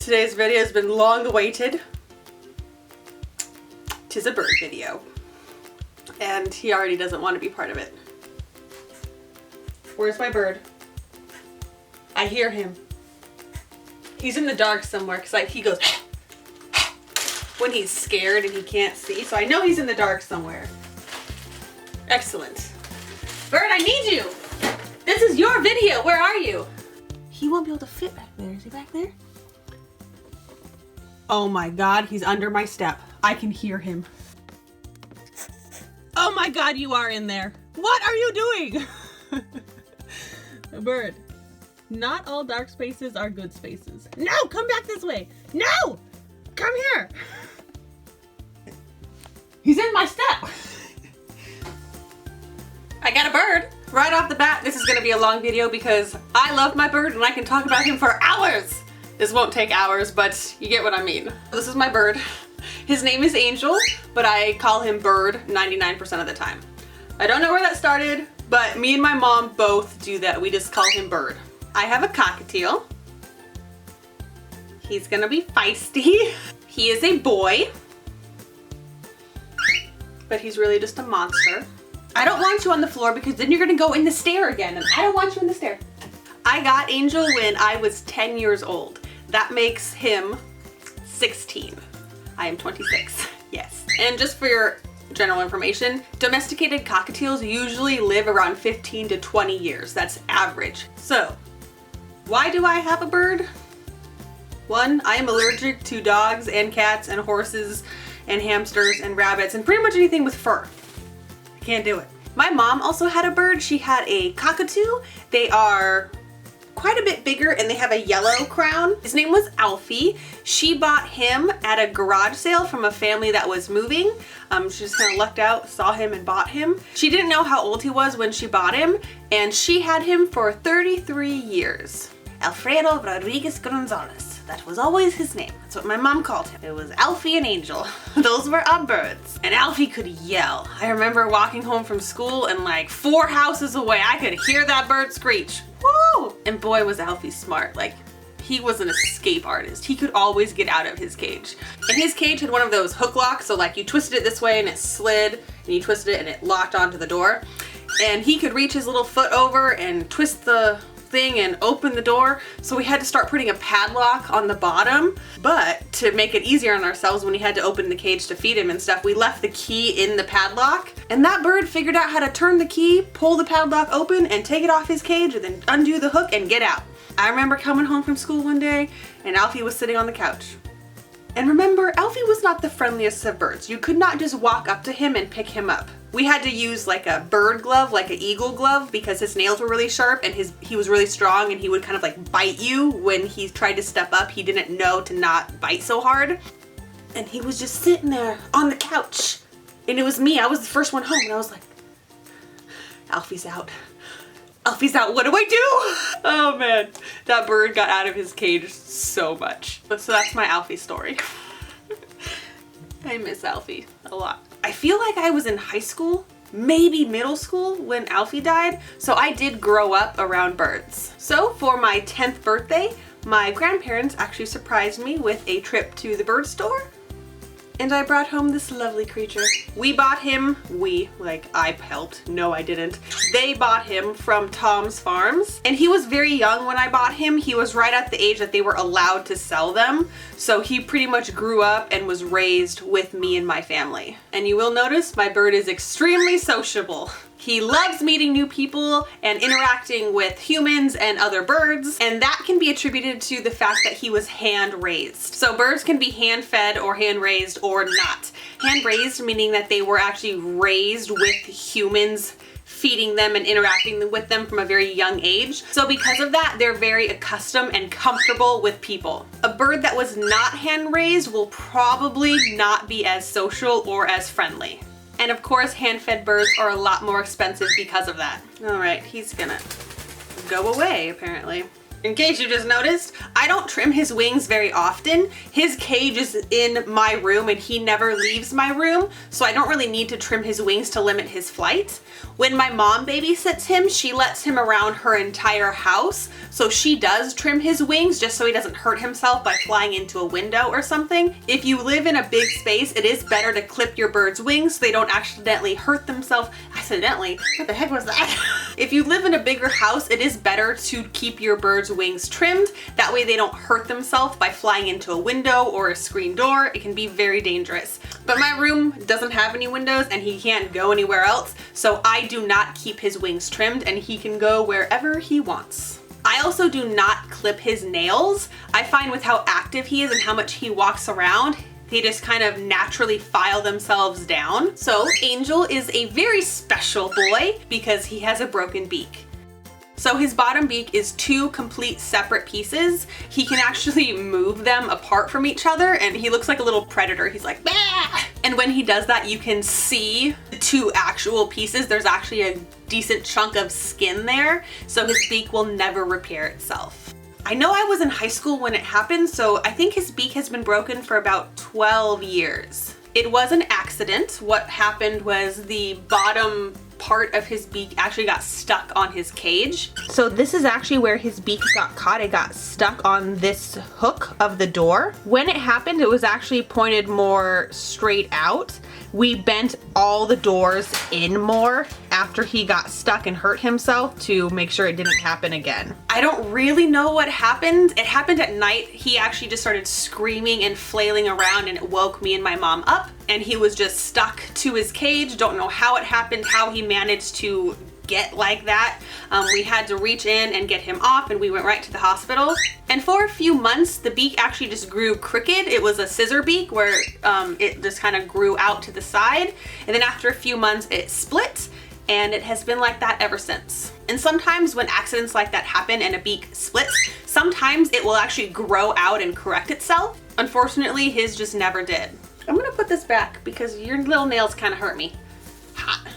Today's video has been long awaited. Tis a bird video. And he already doesn't want to be part of it. Where's my bird? I hear him. He's in the dark somewhere because he goes when he's scared and he can't see. So I know he's in the dark somewhere. Excellent. Bird, I need you. This is your video. Where are you? He won't be able to fit back there. Is he back there? Oh my God, he's under my step. I can hear him. Oh my God, you are in there. What are you doing? Bird, not all dark spaces are good spaces. No, come back this way. No, come here. He's in my step. I got a bird. Right off the bat, this is gonna be a long video because I love my bird and I can talk about him for hours. This won't take hours, but you get what I mean. This is my bird. His name is Angel, but I call him Bird 99% of the time. I don't know where that started, but me and my mom both do that. We just call him Bird. I have a cockatiel. He's gonna be feisty. He is a boy, but he's really just a monster. I don't want you on the floor because then you're gonna go in the stair again, and I don't want you in the stair. I got Angel when I was 10 years old. That makes him 16. I am 26, yes. And just for your general information, domesticated cockatiels usually live around 15 to 20 years. That's average. So, why do I have a bird? One, I am allergic to dogs and cats and horses and hamsters and rabbits and pretty much anything with fur. I can't do it. My mom also had a bird. She had a cockatoo. They are quite a bit bigger and they have a yellow crown. His name was Alfie. She bought him at a garage sale from a family that was moving. She just kind of lucked out, saw him and bought him. She didn't know how old he was when she bought him, and she had him for 33 years. Alfredo Rodriguez Gonzalez. That was always his name. That's what my mom called him. It was Alfie and Angel. Those were our birds. And Alfie could yell. I remember walking home from school and like 4 houses away, I could hear that bird screech. Woo! And boy, was Alfie smart. Like, he was an escape artist. He could always get out of his cage. And his cage had one of those hook locks, so like you twisted it this way and it slid, and you twisted it and it locked onto the door. And he could reach his little foot over and twist the thing and open the door, so we had to start putting a padlock on the bottom. But to make it easier on ourselves, when he had to open the cage to feed him and stuff, we left the key in the padlock, and that bird figured out how to turn the key, pull the padlock open, and take it off his cage, and then undo the hook and get out. I remember coming home from school one day and Alfie was sitting on the couch. And remember, Alfie was not the friendliest of birds. You could not just walk up to him and pick him up. We had to use like a bird glove, like an eagle glove, because his nails were really sharp and he was really strong, and he would kind of like bite you when he tried to step up. He didn't know to not bite so hard. And he was just sitting there on the couch. And it was me, I was the first one home, and I was like, Alfie's out. Alfie's out, what do I do? Oh man, that bird got out of his cage so much. So that's my Alfie story. I miss Alfie a lot. I feel like I was in high school, maybe middle school, when Alfie died, so I did grow up around birds. So for my 10th birthday, my grandparents actually surprised me with a trip to the bird store, and I brought home this lovely creature. We bought him, I helped, no I didn't. They bought him from Tom's Farms, and he was very young when I bought him. He was right at the age that they were allowed to sell them, so he pretty much grew up and was raised with me and my family. And you will notice my bird is extremely sociable. He loves meeting new people and interacting with humans and other birds, and that can be attributed to the fact that he was hand-raised. So birds can be hand-fed or hand-raised or not. Hand-raised meaning that they were actually raised with humans feeding them and interacting with them from a very young age. So because of that, they're very accustomed and comfortable with people. A bird that was not hand-raised will probably not be as social or as friendly. And of course, hand-fed birds are a lot more expensive because of that. All right, he's gonna go away, apparently. In case you just noticed, I don't trim his wings very often. His cage is in my room and he never leaves my room, so I don't really need to trim his wings to limit his flight. When my mom babysits him, she lets him around her entire house, so she does trim his wings just so he doesn't hurt himself by flying into a window or something. If you live in a big space, it is better to clip your bird's wings so they don't accidentally hurt themselves. Accidentally? What the heck was that? If you live in a bigger house, it is better to keep your bird's wings trimmed. That way they don't hurt themselves by flying into a window or a screen door. It can be very dangerous. But my room doesn't have any windows and he can't go anywhere else, so I do not keep his wings trimmed and he can go wherever he wants. I also do not clip his nails. I find with how active he is and how much he walks around, they just kind of naturally file themselves down. So Angel is a very special boy because he has a broken beak. So his bottom beak is two complete separate pieces. He can actually move them apart from each other and he looks like a little predator. He's like, bah! And when he does that, you can see the two actual pieces. There's actually a decent chunk of skin there, so his beak will never repair itself. I know I was in high school when it happened, so I think his beak has been broken for about 12 years. It was an accident. What happened was the bottom part of his beak actually got stuck on his cage. So this is actually where his beak got caught. It got stuck on this hook of the door. When it happened, it was actually pointed more straight out. We bent all the doors in more after he got stuck and hurt himself to make sure it didn't happen again. I don't really know what happened. It happened at night. He actually just started screaming and flailing around and it woke me and my mom up, and he was just stuck to his cage. Don't know how it happened, how he managed to get like that. We had to reach in and get him off and we went right to the hospital. And for a few months, the beak actually just grew crooked. It was a scissor beak where it just kind of grew out to the side. And then after a few months, it split and it has been like that ever since. And sometimes when accidents like that happen and a beak splits, sometimes it will actually grow out and correct itself. Unfortunately, his just never did. I'm gonna put this back because your little nails kind of hurt me. Hot.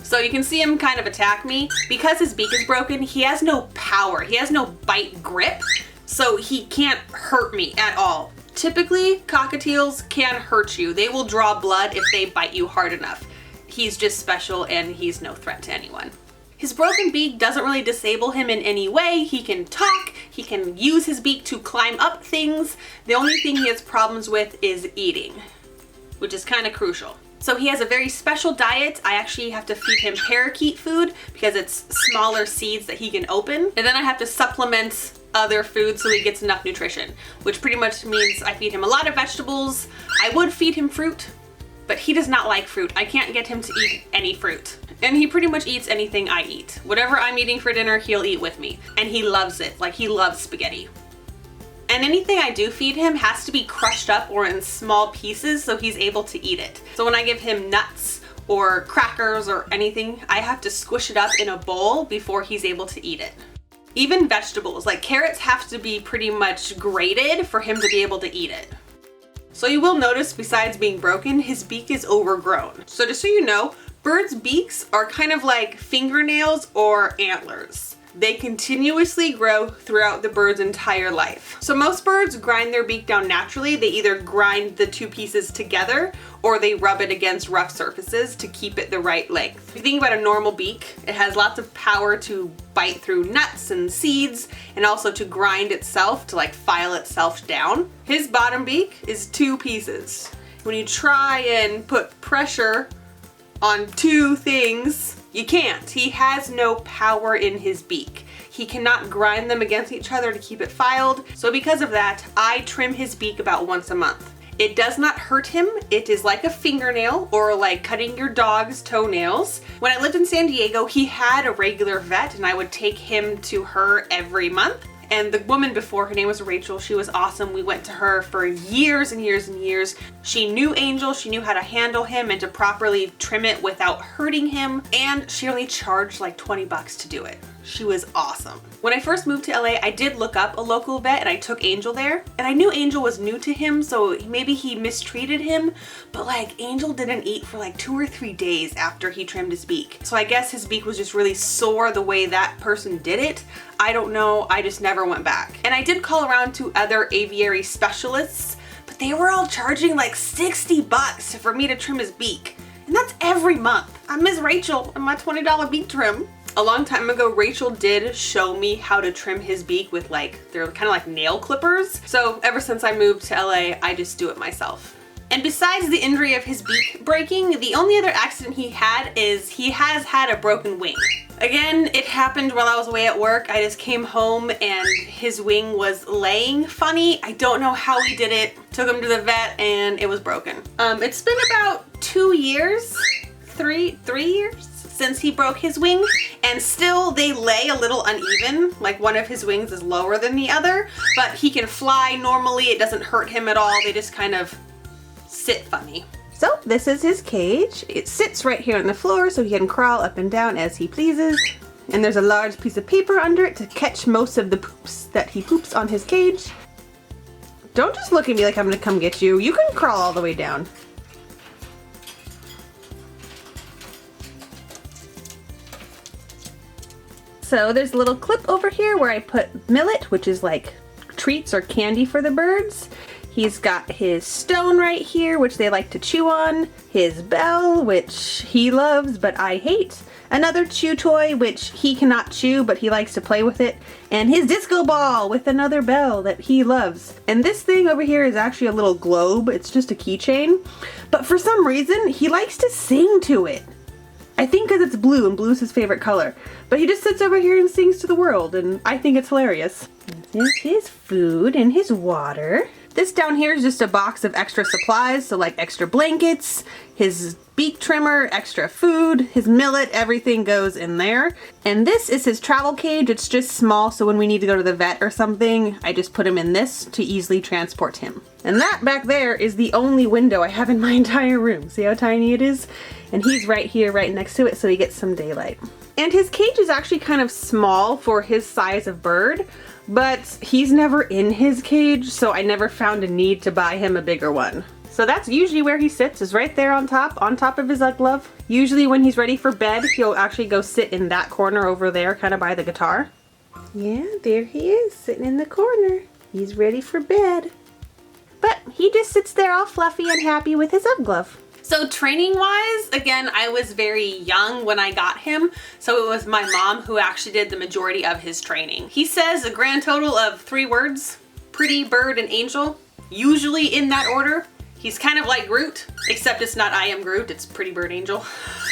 So you can see him kind of attack me. Because his beak is broken, he has no power. He has no bite grip, so he can't hurt me at all. Typically, cockatiels can hurt you. They will draw blood if they bite you hard enough. He's just special and he's no threat to anyone. His broken beak doesn't really disable him in any way. He can talk, he can use his beak to climb up things. The only thing he has problems with is eating, which is kind of crucial. So he has a very special diet. I actually have to feed him parakeet food because it's smaller seeds that he can open. And then I have to supplement other food so he gets enough nutrition, which pretty much means I feed him a lot of vegetables. I would feed him fruit, but he does not like fruit. I can't get him to eat any fruit. And he pretty much eats anything I eat. Whatever I'm eating for dinner, he'll eat with me. And he loves it. Like, he loves spaghetti. And anything I do feed him has to be crushed up or in small pieces so he's able to eat it. So when I give him nuts or crackers or anything, I have to squish it up in a bowl before he's able to eat it. Even vegetables, like carrots, have to be pretty much grated for him to be able to eat it. So you will notice, besides being broken, his beak is overgrown. So just so you know, birds' beaks are kind of like fingernails or antlers. They continuously grow throughout the bird's entire life. So most birds grind their beak down naturally. They either grind the two pieces together or they rub it against rough surfaces to keep it the right length. If you think about a normal beak, it has lots of power to bite through nuts and seeds and also to grind itself, to like file itself down. His bottom beak is two pieces. When you try and put pressure on two things, you can't. He has no power in his beak. He cannot grind them against each other to keep it filed. So because of that, I trim his beak about once a month. It does not hurt him. It is like a fingernail or like cutting your dog's toenails. When I lived in San Diego, he had a regular vet and I would take him to her every month. And the woman before, her name was Rachel, she was awesome. We went to her for years and years and years. She knew Angel, she knew how to handle him and to properly trim it without hurting him. And she only charged like 20 bucks to do it. She was awesome. When I first moved to LA, I did look up a local vet and I took Angel there. And I knew Angel was new to him, so maybe he mistreated him, but like Angel didn't eat for like 2 or 3 days after he trimmed his beak. So I guess his beak was just really sore the way that person did it. I don't know, I just never never went back. And I did call around to other aviary specialists, but they were all charging like 60 bucks for me to trim his beak. And that's every month. I'm Ms. Rachel and my $20 beak trim. A long time ago, Rachel did show me how to trim his beak with they're kind of like nail clippers. So ever since I moved to LA, I just do it myself. And besides the injury of his beak breaking, the only other accident he had is he has had a broken wing. Again, it happened while I was away at work. I just came home and his wing was laying funny. I don't know how he did it. Took him to the vet and it was broken. It's been about 2 years, three years since he broke his wing, and still they lay a little uneven. Like one of his wings is lower than the other, but he can fly normally. It doesn't hurt him at all. They just kind of sit funny. So this is his cage. It sits right here on the floor so he can crawl up and down as he pleases. And there's a large piece of paper under it to catch most of the poops that he poops on his cage. Don't just look at me like I'm gonna come get you. You can crawl all the way down. So there's a little clip over here where I put millet, which is like treats or candy for the birds. He's got his stone right here, which they like to chew on. His bell, which he loves, but I hate. Another chew toy, which he cannot chew, but he likes to play with it. And his disco ball with another bell that he loves. And this thing over here is actually a little globe. It's just a keychain. But for some reason, he likes to sing to it. I think because it's blue, and blue is his favorite color. But he just sits over here and sings to the world, and I think it's hilarious. This is his food and his water. This down here is just a box of extra supplies, so like extra blankets, his beak trimmer, extra food, his millet, everything goes in there. And this is his travel cage. It's just small, so when we need to go to the vet or something, I just put him in this to easily transport him. And that back there is the only window I have in my entire room. See how tiny it is? And he's right here, right next to it, so he gets some daylight. And his cage is actually kind of small for his size of bird, but he's never in his cage, so I never found a need to buy him a bigger one. So that's usually where he sits, is right there on top of his glove. Usually when he's ready for bed, he'll actually go sit in that corner over there, kind of by the guitar. Yeah, there he is, sitting in the corner. He's ready for bed. But he just sits there all fluffy and happy with his glove. So training wise, again, I was very young when I got him, so it was my mom who actually did the majority of his training. He says a grand total of 3 words: pretty, bird, and angel, usually in that order. He's kind of like Groot, except it's not I am Groot, it's pretty, bird, angel.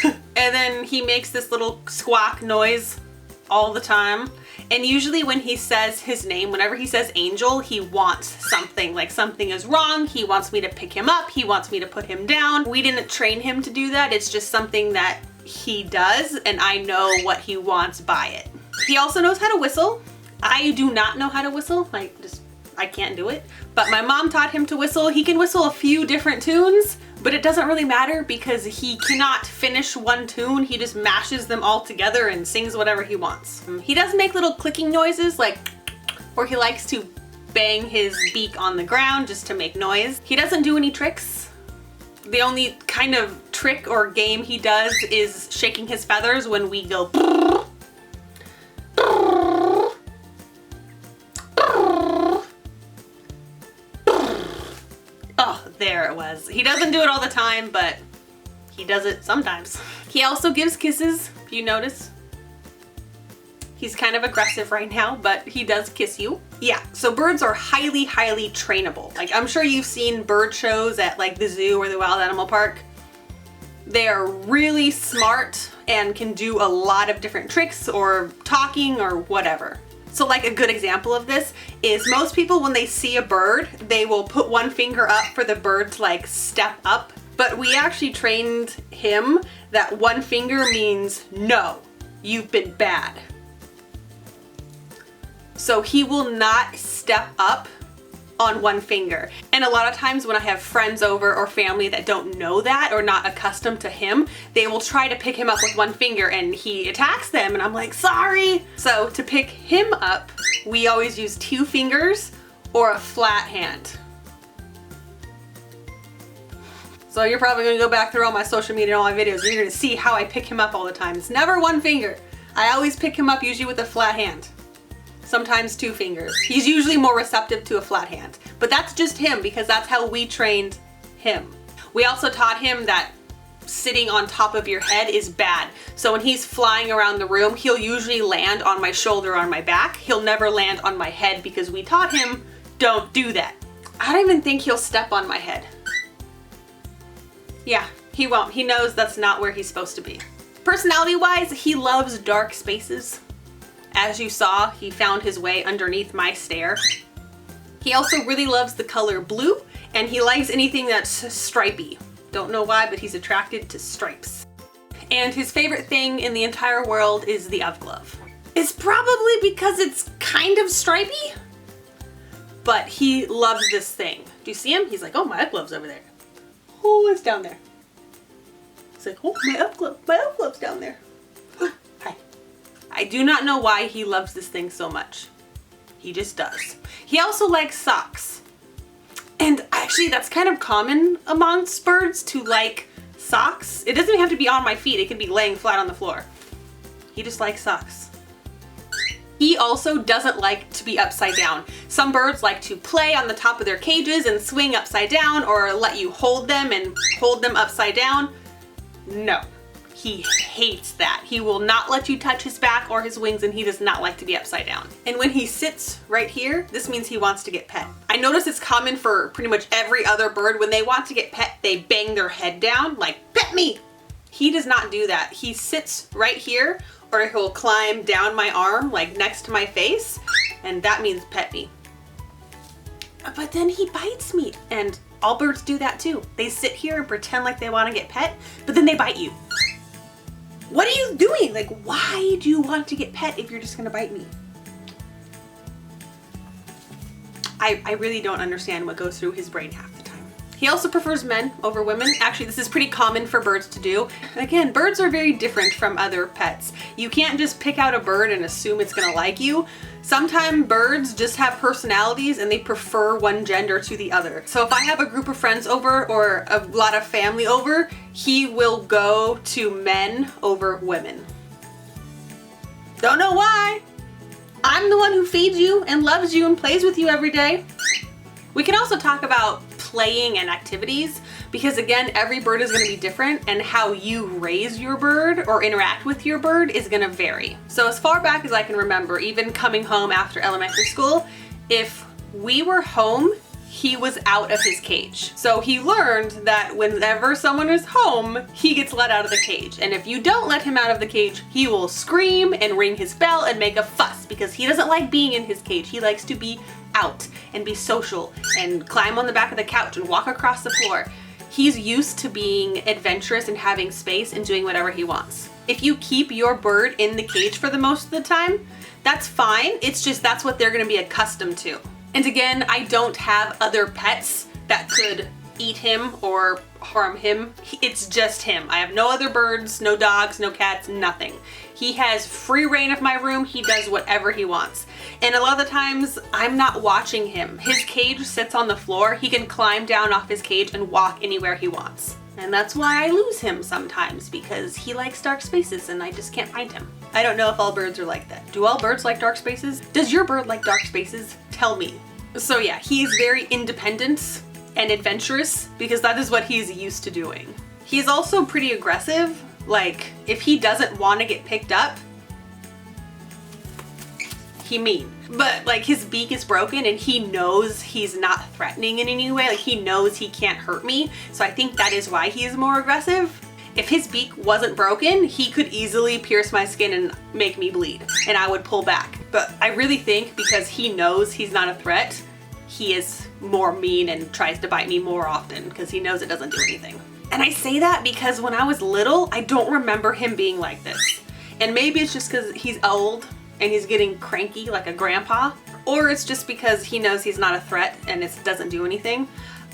And then he makes this little squawk noise all the time. And usually when he says his name, whenever he says angel, he wants something, like something is wrong. He wants me to pick him up. He wants me to put him down. We didn't train him to do that. It's just something that he does, and I know what he wants by it. He also knows how to whistle. I do not know how to whistle. I can't do it. But my mom taught him to whistle. He can whistle a few different tunes, but it doesn't really matter because he cannot finish one tune. He just mashes them all together and sings whatever he wants. He does make little clicking noises, like, or he likes to bang his beak on the ground just to make noise. He doesn't do any tricks. The only kind of trick or game he does is shaking his feathers when we go. Oh, there it was. He doesn't do it all the time, but he does it sometimes. He also gives kisses, if you notice. He's kind of aggressive right now, but he does kiss you. Yeah, so birds are highly, highly trainable. Like, I'm sure you've seen bird shows at like the zoo or the wild animal park. They are really smart and can do a lot of different tricks or talking or whatever. So like a good example of this is most people, when they see a bird, they will put one finger up for the bird to like step up. But we actually trained him that one finger means no, you've been bad. So he will not step up on one finger. And a lot of times when I have friends over or family that don't know that or not accustomed to him, they will try to pick him up with one finger and he attacks them and I'm like, sorry. So to pick him up, we always use 2 fingers or a flat hand. So you're probably gonna go back through all my social media and all my videos and you're gonna see how I pick him up all the time. It's never one finger. I always pick him up usually with a flat hand. sometimes 2 fingers. He's usually more receptive to a flat hand, but that's just him because that's how we trained him. We also taught him that sitting on top of your head is bad. So when he's flying around the room, he'll usually land on my shoulder or on my back. He'll never land on my head because we taught him, don't do that. I don't even think he'll step on my head. Yeah, he won't. He knows that's not where he's supposed to be. Personality-wise, he loves dark spaces. As you saw, he found his way underneath my stair. He also really loves the color blue, and he likes anything that's stripy. Don't know why, but he's attracted to stripes. And his favorite thing in the entire world is the UV glove. It's probably because it's kind of stripy, but he loves this thing. Do you see him? He's like, oh, my UV glove's over there. Oh, it's down there. He's like, oh, my UV glove's down there. Hi. I do not know why he loves this thing so much. He just does. He also likes socks. And actually, that's kind of common amongst birds to like socks. It doesn't even have to be on my feet. It can be laying flat on the floor. He just likes socks. He also doesn't like to be upside down. Some birds like to play on the top of their cages and swing upside down, or let you hold them and hold them upside down. No, he hates that. He will not let you touch his back or his wings, and he does not like to be upside down. And when he sits right here, this means he wants to get pet. I notice it's common for pretty much every other bird. When they want to get pet, they bang their head down like, pet me. He does not do that. He sits right here, or he'll climb down my arm, like next to my face, and that means pet me. But then he bites me, and all birds do that too. They sit here and pretend like they want to get pet, but then they bite you. What are you doing? Like, why do you want to get pet if you're just gonna bite me? I really don't understand what goes through his brain half the time. He also prefers men over women. Actually, this is pretty common for birds to do. And again, birds are very different from other pets. You can't just pick out a bird and assume it's gonna like you. Sometimes birds just have personalities and they prefer one gender to the other. So if I have a group of friends over or a lot of family over, he will go to men over women. Don't know why. I'm the one who feeds you and loves you and plays with you every day. We can also talk about playing and activities, because again, every bird is going to be different, and how you raise your bird or interact with your bird is going to vary. So as far back as I can remember, even coming home after elementary school, if we were home, he was out of his cage. So he learned that whenever someone is home, he gets let out of the cage. And if you don't let him out of the cage, he will scream and ring his bell and make a fuss, because he doesn't like being in his cage. He likes to be out and be social and climb on the back of the couch and walk across the floor. He's used to being adventurous and having space and doing whatever he wants. If you keep your bird in the cage for the most of the time, that's fine. It's just that's what they're gonna be accustomed to. And again, I don't have other pets that could eat him or harm him. It's just him. I have no other birds, no dogs, no cats, nothing. He has free reign of my room. He does whatever he wants. And a lot of the times I'm not watching him. His cage sits on the floor. He can climb down off his cage and walk anywhere he wants. And that's why I lose him sometimes, because he likes dark spaces and I just can't find him. I don't know if all birds are like that. Do all birds like dark spaces? Does your bird like dark spaces? Tell me. So yeah, he's very independent and adventurous because that is what he's used to doing. He's also pretty aggressive. Like, if he doesn't want to get picked up, he mean. But like, his beak is broken and he knows he's not threatening in any way. Like, he knows he can't hurt me. So I think that is why he is more aggressive. If his beak wasn't broken, he could easily pierce my skin and make me bleed, and I would pull back. But I really think because he knows he's not a threat, he is more mean and tries to bite me more often because he knows it doesn't do anything. And I say that because when I was little, I don't remember him being like this. And maybe it's just because he's old and he's getting cranky like a grandpa, or it's just because he knows he's not a threat and it doesn't do anything.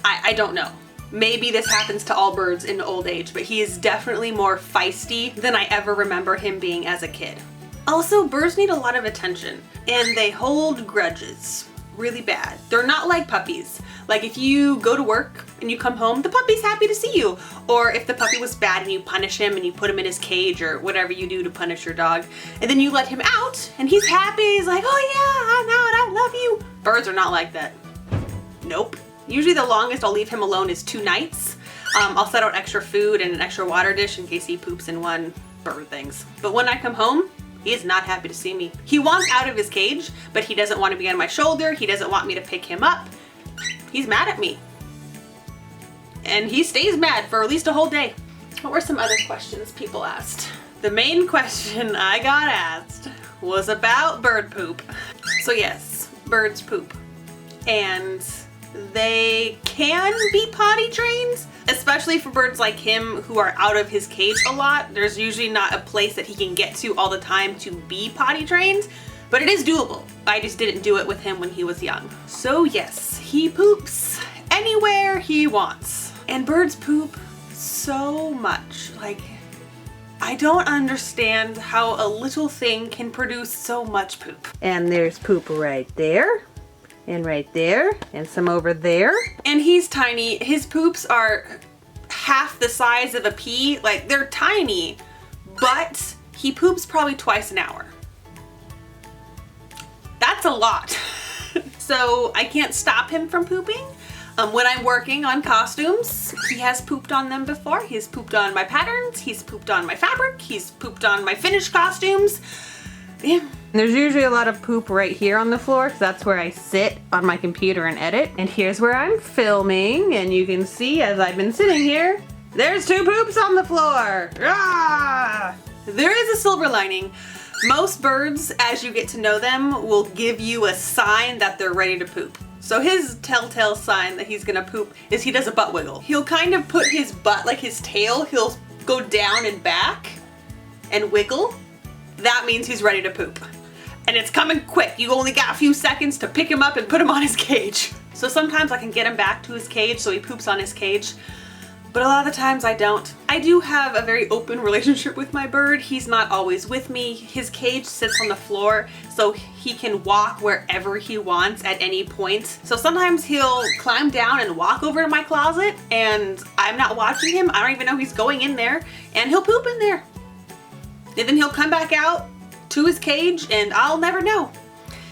I don't know. Maybe this happens to all birds in old age, but he is definitely more feisty than I ever remember him being as a kid. Also, birds need a lot of attention and they hold grudges really bad. They're not like puppies. Like if you go to work and you come home, the puppy's happy to see you. Or if the puppy was bad and you punish him and you put him in his cage or whatever you do to punish your dog, and then you let him out and he's happy, he's like, oh yeah, I'm out, I love you. Birds are not like that. Nope. Usually the longest I'll leave him alone is 2 nights. I'll set out extra food and an extra water dish in case he poops in one, bird things. But when I come home, he is not happy to see me. He wants out of his cage, but he doesn't want to be on my shoulder. He doesn't want me to pick him up. He's mad at me. And he stays mad for at least a whole day. What were some other questions people asked? The main question I got asked was about bird poop. So yes, birds poop. And they can be potty trained, especially for birds like him who are out of his cage a lot. There's usually not a place that he can get to all the time to be potty trained, but it is doable. I just didn't do it with him when he was young. So yes, he poops anywhere he wants. And birds poop so much. Like, I don't understand how a little thing can produce so much poop. And there's poop right there. And right there, and some over there. And he's tiny. His poops are half the size of a pea. Like, they're tiny, but he poops probably twice an hour. That's a lot. So I can't stop him from pooping. When I'm working on costumes, he has pooped on them before. He's pooped on my patterns. He's pooped on my fabric. He's pooped on my finished costumes. Yeah. There's usually a lot of poop right here on the floor because that's where I sit on my computer and edit. And here's where I'm filming, and you can see as I've been sitting here, there's 2 poops on the floor. Ah! There is a silver lining. Most birds, as you get to know them, will give you a sign that they're ready to poop. So his telltale sign that he's gonna poop is he does a butt wiggle. He'll kind of put his butt, like his tail, he'll go down and back and wiggle. That means he's ready to poop. And it's coming quick. You only got a few seconds to pick him up and put him on his cage. So sometimes I can get him back to his cage so he poops on his cage, but a lot of the times I don't. I do have a very open relationship with my bird. He's not always with me. His cage sits on the floor so he can walk wherever he wants at any point. So sometimes he'll climb down and walk over to my closet and I'm not watching him. I don't even know he's going in there, and he'll poop in there. And then he'll come back out to his cage and I'll never know.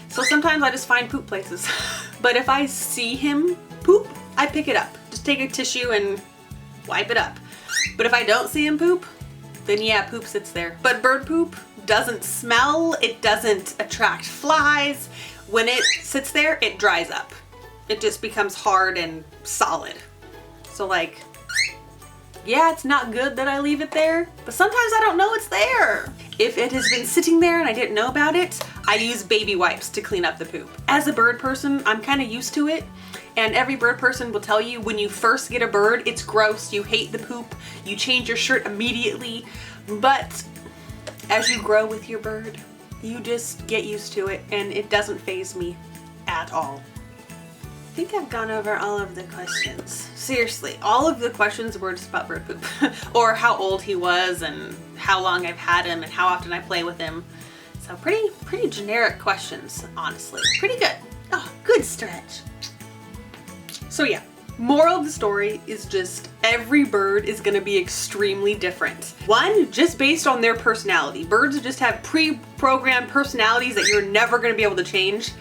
So sometimes I just find poop places. But if I see him poop, I pick it up. Just take a tissue and wipe it up. But if I don't see him poop, then yeah, poop sits there. But bird poop doesn't smell, it doesn't attract flies. When it sits there, it dries up. It just becomes hard and solid. So like, yeah, it's not good that I leave it there, but sometimes I don't know it's there. If it has been sitting there and I didn't know about it, I use baby wipes to clean up the poop. As a bird person, I'm kind of used to it, and every bird person will tell you when you first get a bird, it's gross, you hate the poop, you change your shirt immediately, but as you grow with your bird, you just get used to it and it doesn't faze me at all. I think I've gone over all of the questions. Seriously, all of the questions were just about bird poop or how old he was and how long I've had him and how often I play with him. So pretty generic questions, honestly. Pretty good. Oh, good stretch. So yeah, moral of the story is just every bird is gonna be extremely different. One, just based on their personality. Birds just have pre-programmed personalities that you're never gonna be able to change.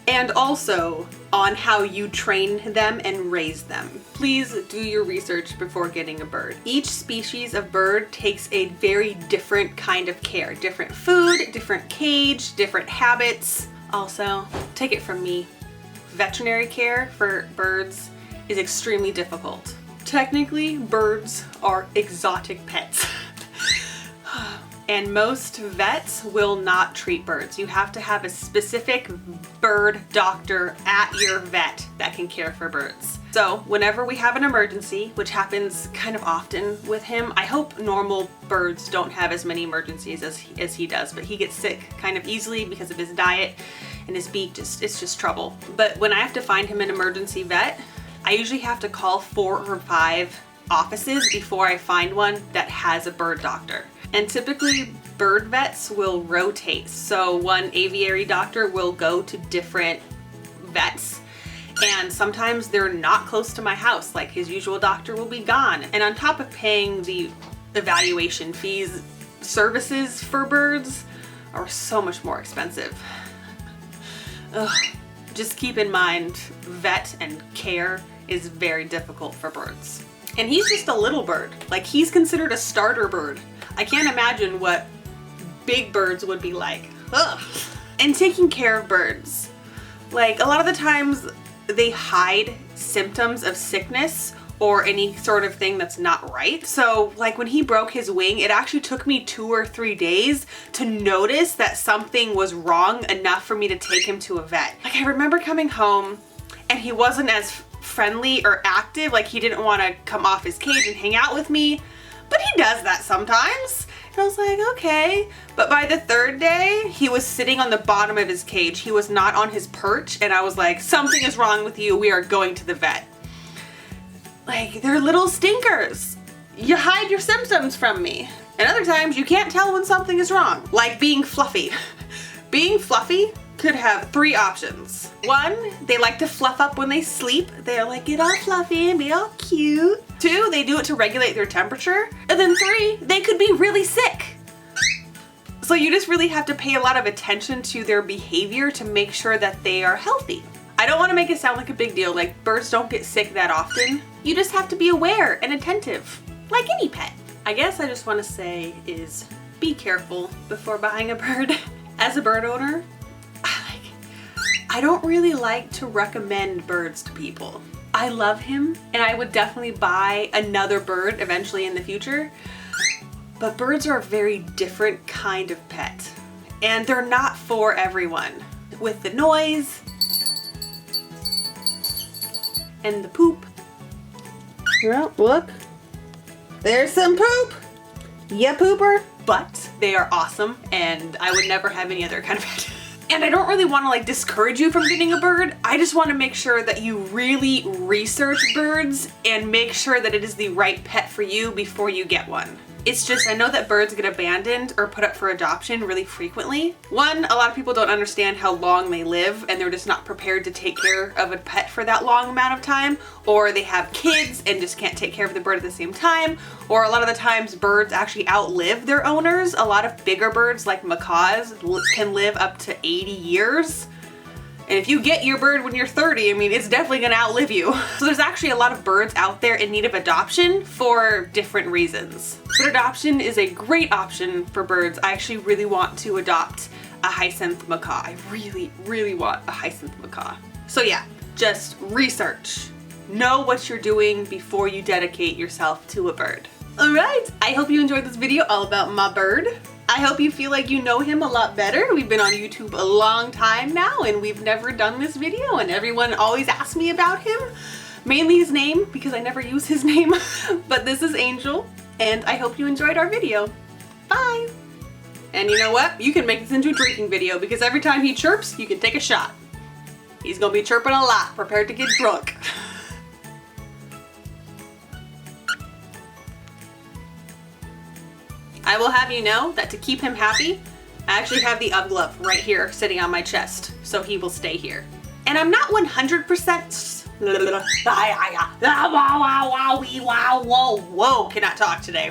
And also on how you train them and raise them. Please do your research before getting a bird. Each species of bird takes a very different kind of care. Different food, different cage, different habits. Also, take it from me, veterinary care for birds is extremely difficult. Technically, birds are exotic pets. And most vets will not treat birds. You have to have a specific bird doctor at your vet that can care for birds. So whenever we have an emergency, which happens kind of often with him, I hope normal birds don't have as many emergencies as he does, but he gets sick kind of easily because of his diet and his beak, it's just trouble. But when I have to find him an emergency vet, I usually have to call 4 or 5 offices before I find one that has a bird doctor. And typically bird vets will rotate. So one aviary doctor will go to different vets And sometimes they're not close to my house, like his usual doctor will be gone. And on top of paying the evaluation fees, services for birds are so much more expensive. Ugh. Just keep in mind, vet and care is very difficult for birds. And he's just a little bird. Like, he's considered a starter bird. I can't imagine what big birds would be like. Ugh. And taking care of birds. Like, a lot of the times they hide symptoms of sickness or any sort of thing that's not right. So like when he broke his wing, it actually took me 2 or 3 days to notice that something was wrong enough for me to take him to a vet. Like, I remember coming home and he wasn't as friendly or active, like he didn't want to come off his cage and hang out with me, but he does that sometimes. And I was like, okay. But by the 3rd day, he was sitting on the bottom of his cage. He was not on his perch. And I was like, something is wrong with you. We are going to the vet. Like, they're little stinkers. You hide your symptoms from me. And other times you can't tell when something is wrong. Like being fluffy. Being fluffy could have 3 options. 1, they like to fluff up when they sleep. They're like, get all fluffy and be all cute. 2, they do it to regulate their temperature. And then 3, they could be really sick. So you just really have to pay a lot of attention to their behavior to make sure that they are healthy. I don't want to make it sound like a big deal, like birds don't get sick that often. You just have to be aware and attentive, like any pet. I guess I just want to say is be careful before buying a bird. As a bird owner, I don't really like to recommend birds to people. I love him and I would definitely buy another bird eventually in the future, but birds are a very different kind of pet and they're not for everyone. With the noise and the poop. Well, look, there's some poop. Yeah, pooper. But they are awesome and I would never have any other kind of pet. And I don't really want to like discourage you from getting a bird. I just want to make sure that you really research birds and make sure that it is the right pet for you before you get one. It's just, I know that birds get abandoned or put up for adoption really frequently. 1, a lot of people don't understand how long they live and they're just not prepared to take care of a pet for that long amount of time, or they have kids and just can't take care of the bird at the same time, or a lot of the times birds actually outlive their owners. A lot of bigger birds like macaws can live up to 80 years. And if you get your bird when you're 30, I mean, it's definitely gonna outlive you. So there's actually a lot of birds out there in need of adoption for different reasons. But adoption is a great option for birds. I actually really want to adopt a hyacinth macaw. I really, really want a hyacinth macaw. So yeah, just research. Know what you're doing before you dedicate yourself to a bird. All right, I hope you enjoyed this video all about my bird. I hope you feel like you know him a lot better. We've been on YouTube a long time now and we've never done this video and everyone always asks me about him. Mainly his name because I never use his name. But this is Angel and I hope you enjoyed our video. Bye! And you know what? You can make this into a drinking video because every time he chirps, you can take a shot. He's gonna be chirping a lot, prepared to get drunk. I will have you know that to keep him happy, I actually have the UGG glove right here sitting on my chest, so he will stay here. And I'm not 100% whoa, cannot talk today.